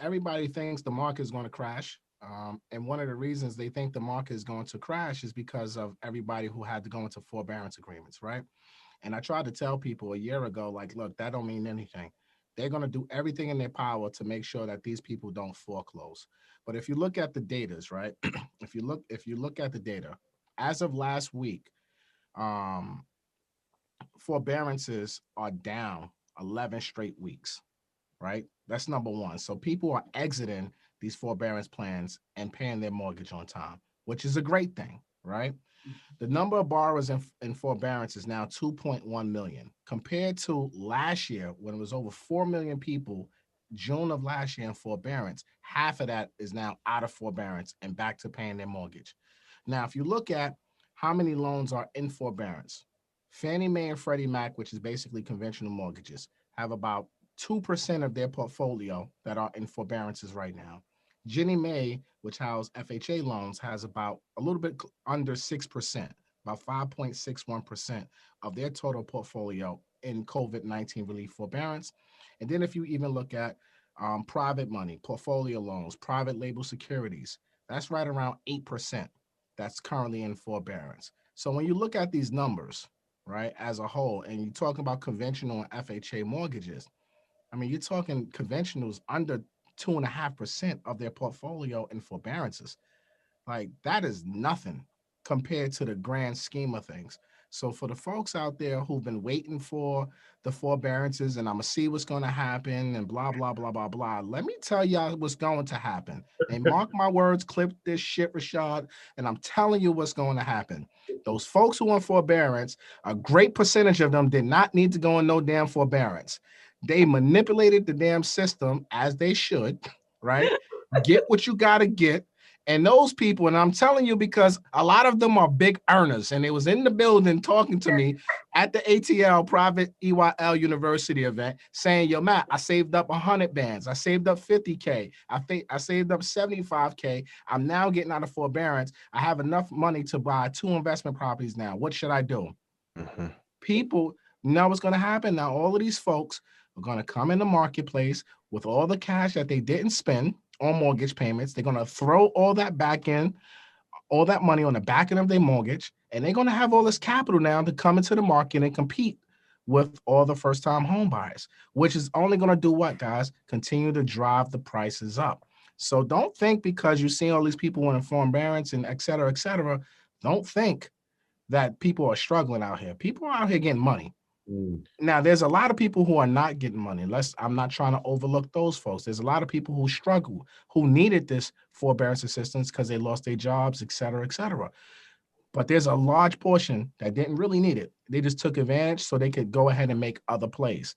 everybody thinks the market is going to crash. And one of the reasons they think the market is going to crash is because of everybody who had to go into forbearance agreements, right? And I tried to tell people a year ago, like, look, that don't mean anything. They're going to do everything in their power to make sure that these people don't foreclose. But if you look at the datas, right? if you look at the data, as of last week, um, forbearances are down 11 straight weeks, right? That's number one. So people are exiting these forbearance plans and paying their mortgage on time, which is a great thing, right? The number of borrowers in forbearance is now 2.1 million compared to last year when it was over 4 million people. June of last year in forbearance, half of that is now out of forbearance and back to paying their mortgage. Now, if you look at how many loans are in forbearance, Fannie Mae and Freddie Mac, which is basically conventional mortgages, have about 2% of their portfolio that are in forbearances right now. Ginnie Mae, which houses FHA loans, has about a little bit under 6%, about 5.61% of their total portfolio in COVID-19 relief forbearance. And then if you even look at private money, portfolio loans, private label securities, that's right around 8% that's currently in forbearance. So when you look at these numbers, right, as a whole, and you're talking about conventional and FHA mortgages, I mean, you're talking conventionals under 2.5% of their portfolio in forbearances. Like that is nothing compared to the grand scheme of things. So for the folks out there who've been waiting for the forbearances and I'm gonna see what's gonna happen and blah blah blah blah blah, let me tell y'all what's going to happen. And mark my words, clip this shit, Rashad, and I'm telling you what's going to happen. Those folks who want forbearance, a great percentage of them did not need to go in no damn forbearance. They manipulated the damn system as they should, right? Get what you gotta get, and those people, and I'm telling you because a lot of them are big earners, and they was in the building talking to me at the ATL Private EYL University event saying, yo, Matt, I saved up 100 bands. I saved up 50K. I saved up 75K. I'm now getting out of forbearance. I have enough money to buy 2 investment properties now. What should I do? Hmm. People know what's going to happen. Now, all of these folks are going to come in the marketplace with all the cash that they didn't spend on mortgage payments. They're going to throw all that back in, all that money on the back end of their mortgage, and they're going to have all this capital now to come into the market and compete with all the first time home buyers, which is only going to do what, guys? Continue to drive the prices up. So don't think because you see all these people in forbearance and et cetera, don't think that people are struggling out here. People are out here getting money. Mm. Now, there's a lot of people who are not getting money. I'm not trying to overlook those folks. There's a lot of people who struggle, who needed this forbearance assistance because they lost their jobs, et cetera, et cetera. But there's a large portion that didn't really need it. They just took advantage so they could go ahead and make other plays.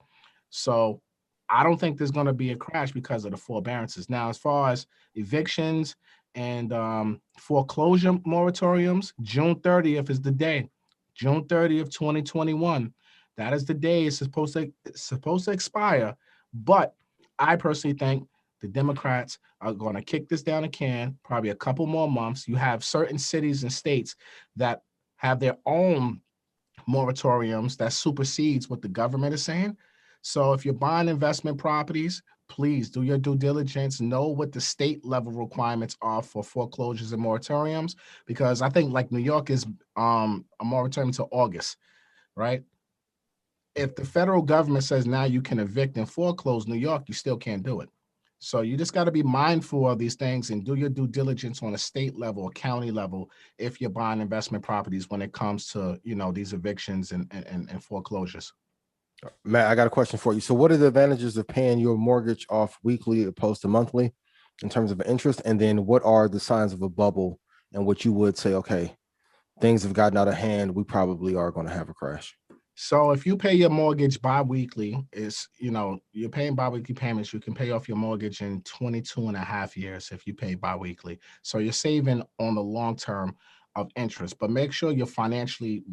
So I don't think there's going to be a crash because of the forbearances. Now, as far as evictions and foreclosure moratoriums, June 30th is the day. June 30th, 2021. That is the day it's supposed to expire. But I personally think the Democrats are going to kick this down the can, probably a couple more months. You have certain cities and states that have their own moratoriums that supersedes what the government is saying. So if you're buying investment properties, please do your due diligence, know what the state level requirements are for foreclosures and moratoriums, because I think like New York is a moratorium until August, right? If the federal government says now you can evict and foreclose New York, you still can't do it. So you just got to be mindful of these things and do your due diligence on a state level or county level if you're buying investment properties when it comes to these evictions and foreclosures. Matt, I got a question for you. So, what are the advantages of paying your mortgage off weekly opposed to monthly in terms of interest? And then, what are the signs of a bubble and what you would say, okay, things have gotten out of hand. We probably are going to have a crash. So if you pay your mortgage bi-weekly, you're paying bi-weekly payments. You can pay off your mortgage in 22 and a half years if you pay bi-weekly. So you're saving on the long term of interest, but make sure you're financially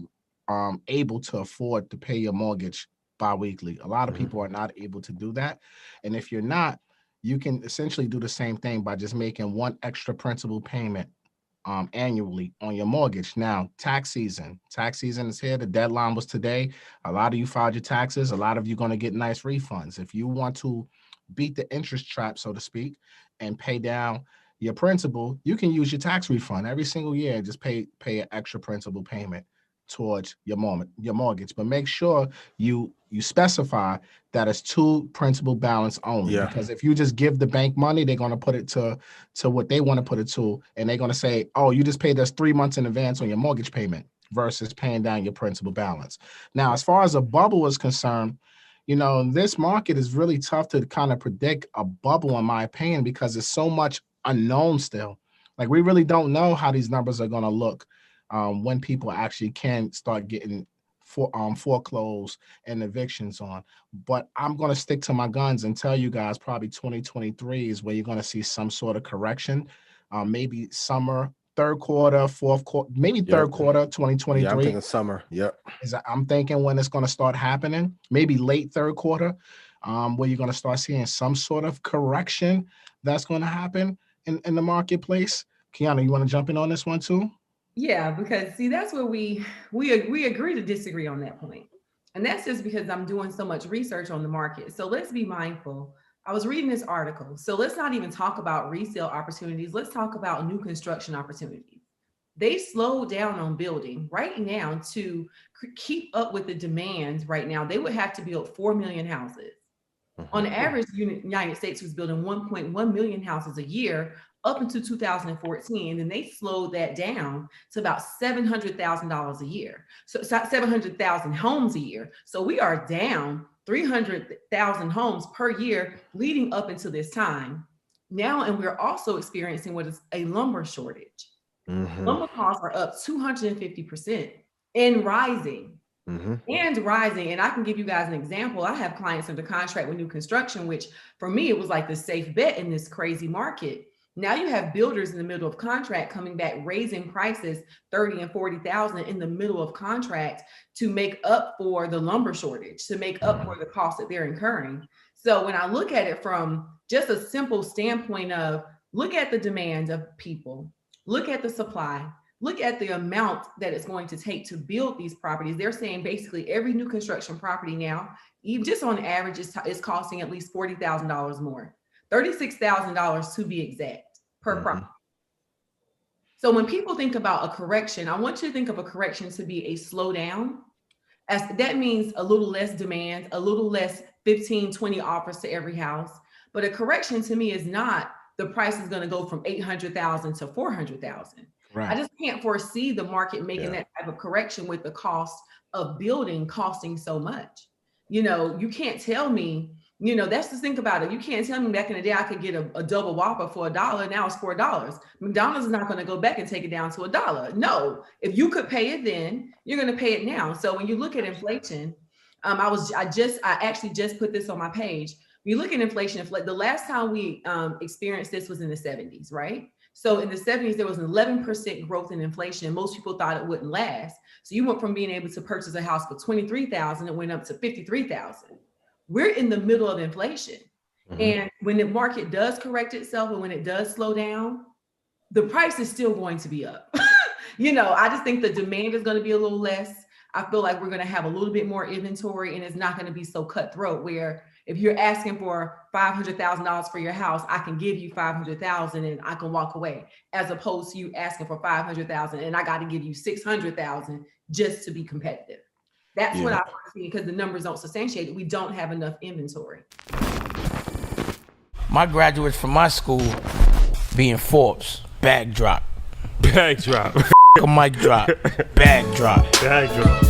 able to afford to pay your mortgage bi-weekly. A lot of Mhm. people are not able to do that. And if you're not, you can essentially do the same thing by just making one extra principal payment annually on your mortgage. Now, tax season is here. The deadline was today. A lot of you filed your taxes. A lot of you going to get nice refunds. If you want to beat the interest trap, so to speak, and pay down your principal, you can use your tax refund every single year. Just pay an extra principal payment towards your mortgage. But make sure you specify that it's to principal balance only. Yeah. Because if you just give the bank money, they're going to put it to what they want to put it to, and they're going to say, oh, you just paid us 3 months in advance on your mortgage payment versus paying down your principal balance. Now, as far as a bubble is concerned, this market is really tough to kind of predict a bubble, in my opinion, because there's so much unknown still. Like, we really don't know how these numbers are going to look when people actually can start getting foreclosed and evictions on. But I'm going to stick to my guns and tell you guys probably 2023 is where you're going to see some sort of correction. Maybe summer, third quarter, fourth quarter, maybe third quarter 2023. Yeah, I'm thinking summer. Yep. I'm thinking when it's going to start happening, maybe late third quarter, where you're going to start seeing some sort of correction that's going to happen in the marketplace. Kiana, you want to jump in on this one too? Yeah, because see, that's where we agree to disagree on that point. And that's just because I'm doing so much research on the market. So let's be mindful. I was reading this article. So let's not even talk about resale opportunities. Let's talk about new construction opportunities. They slowed down on building right now to keep up with the demand right now. They would have to build 4 million houses. On average, the United States was building 1.1 million houses a year up until 2014, and they slowed that down to about $700,000 a year. So 700,000 homes a year. So we are down 300,000 homes per year leading up until this time. Now, and we're also experiencing what is a lumber shortage. Lumber costs are up 250% and rising. And rising. And I can give you guys an example. I have clients under contract with new construction, which for me, it was like the safe bet in this crazy market. Now you have builders in the middle of contract coming back, raising prices 30 and 40,000 in the middle of contract to make up for the lumber shortage, to make up for the cost that they're incurring. So when I look at it from just a simple standpoint of look at the demand of people, look at the supply, look at the amount that it's going to take to build these properties. They're saying basically every new construction property now, even just on average, is costing at least $40,000 more, $36,000 to be exact per property. So when people think about a correction, I want you to think of a correction to be a slowdown. As that means a little less demand, a little less 15, 20 offers to every house. But a correction to me is not the price is going to go from 800,000 to 400,000. Right. I just can't foresee the market making that type of correction with the cost of building costing so much. You can't tell me, that's the thing about it. You can't tell me back in the day I could get a double Whopper for $1. Now it's $4. McDonald's is not going to go back and take it down to $1. No, if you could pay it then, you're going to pay it now. So when you look at inflation, I actually just put this on my page. When you look at inflation, the last time we experienced this was in the 70s, right? So in the 70s, there was an 11% growth in inflation. Most people thought it wouldn't last. So you went from being able to purchase a house for $23,000, it went up to $53,000. We're in the middle of inflation. And when the market does correct itself and when it does slow down, the price is still going to be up. I just think the demand is going to be a little less. I feel like we're going to have a little bit more inventory and it's not going to be so cutthroat where if you're asking for $500,000 for your house, I can give you $500,000 and I can walk away, as opposed to you asking for $500,000 and I got to give you $600,000 just to be competitive. That's what I see because the numbers don't substantiate it. We don't have enough inventory. My graduates from my school being Forbes, bag drop. Bag drop. A mic drop, bag drop. Bag drop.